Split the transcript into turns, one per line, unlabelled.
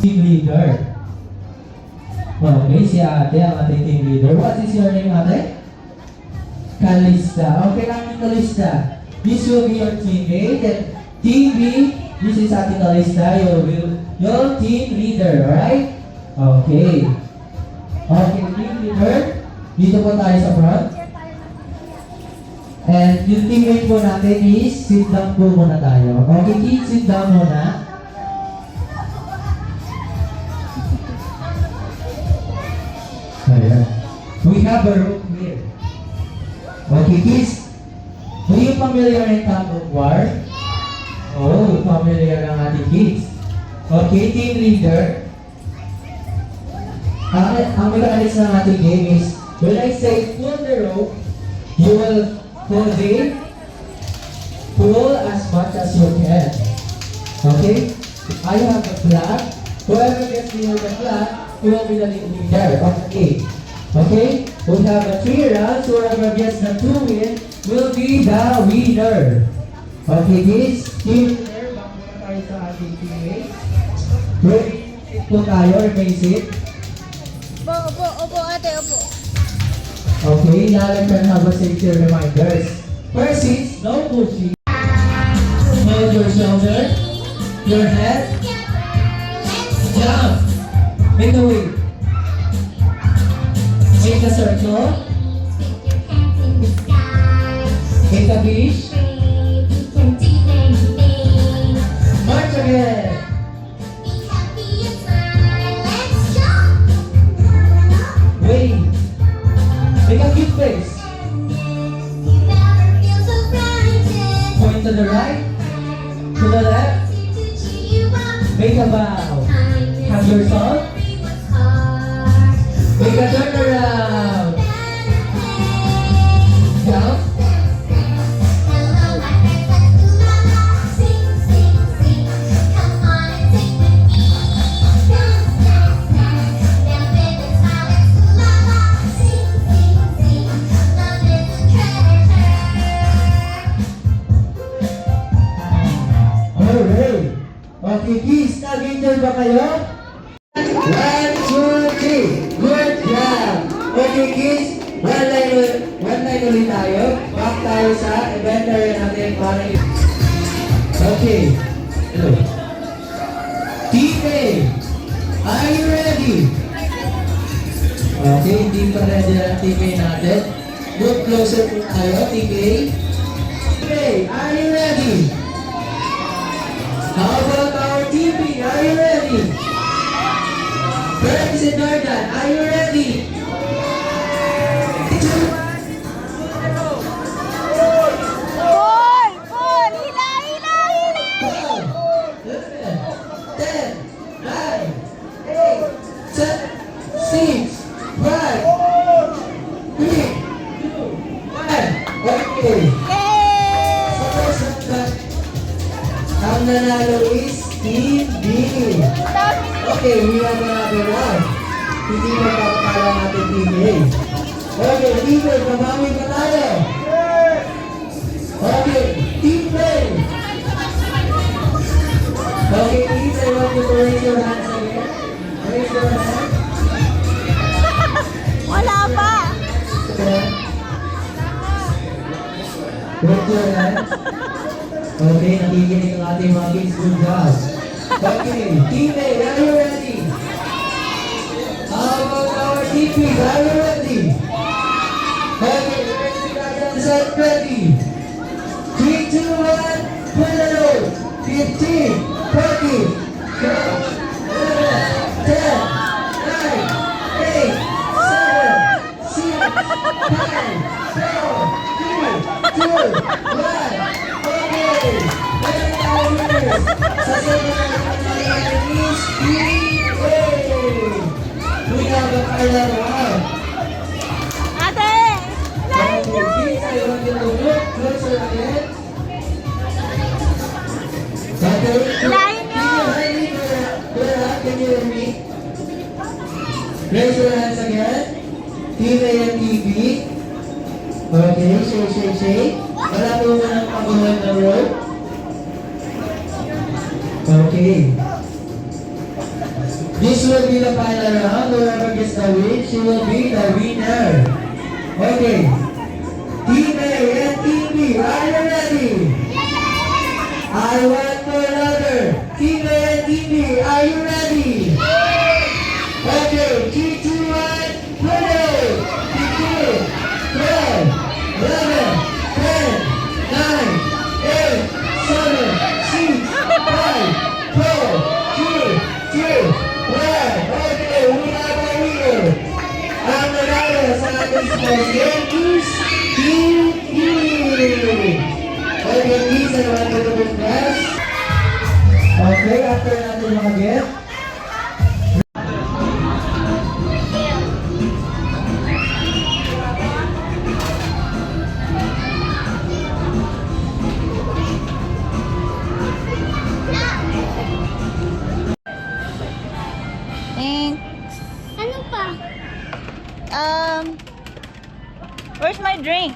Team leader. Okay, si ate ang ating team leader. What is your name, ate? Kalista. Okay, ating Kalista. This will be your teammate. And team B, this is ating Kalista, your team leader, alright? Okay. Okay, team leader. Dito po tayo sa front. And yung teammate po natin is sit down po muna tayo. Okay, kids, sit down muna. Ayan. We have a room here. Okay, kids. Are you familiar in tug of war? Oh, familiar ang ating kids. Okay, team leader. Ang mechanics ng ating game is, when I say pull the rope, you will pull as much as you can. Okay? I have a flag. Whoever gets near the flag will be the leader of the game. Okay? We have a 3 rounds. Whoever gets the 2 win will be the winner. Okay, guys? Team leader, back muna tayo sa ating teammates. Ready? Sit po tayo. Remain sit.
Opo, ate, opo.
Okay, now let's have a safety reminders. First is no pushing. Hold your shoulder, your head, jump, make a wing, make a circle, make a fish, march again. Wait. Make a cute face. Point to the right, to the left. Make a bow. Have your song. Make a turn around. Jump. Alright. Okay, kids, nag-enjoy ba kayo? 1, 2, 3. Good job. Okay, kids, one line ulit tayo. Back tayo sa inventory natin para okay. Hello. Team A, are you ready? Okay, hindi pa ready ang Team A natin. Move closer po tayo, Team A. Team A, are you ready? How about our Team B? Are you ready? Bergs and Jordan, are you ready? 2, 1, go!
Paul! Hila!
11, 10, 9, 8, 7, 6, 5, 3, 2, 1. Okay. So first round, ang nanalo is Team B. Okay, we have another round. Hindi magpapakala natin Team A. Okay, Team A, pamawin pa tayo. Okay, Team A. Okay, please, I want you to raise your hands again. Raise your hands.
Wala pa.
Raise your hands. Okay, nakikinig ang ating mga kids. Good job. Okay, Team A, are you ready? How about our Team B? Are you ready? Okay, set, ready. 3, 2, 1, pull the rope. 15, 40, 10, 9, 8, 7, 6, 5, 4, 3, 2, 1. Okay, let's go winners. Sa second round is Team A. We have a final round.
Ate!
Okay, please, I want you to look closer again. Okay,
Line nyo.
Can you hear me? Raise your hands again. Team A and Team B. Okay, shake. Wala po mo ng pag-hold na rope. Okay. This will be the final round. Whoever gets the win, she will be the winner. Okay. Team A and Team B, are you ready? I want for another. Team A and Team B, are you ready? Okay, 3, 2, 1, play! 15, 12, 11, 10, 9, 8, 7, 6, 5, 4, 3, 2, 1. Okay, we have a winner. Ang nanalo sa ating sports game is Team E. Okay, please, I want you to press. Okay, after natin makaget.
Thanks.
Ano pa?
Where's my drink?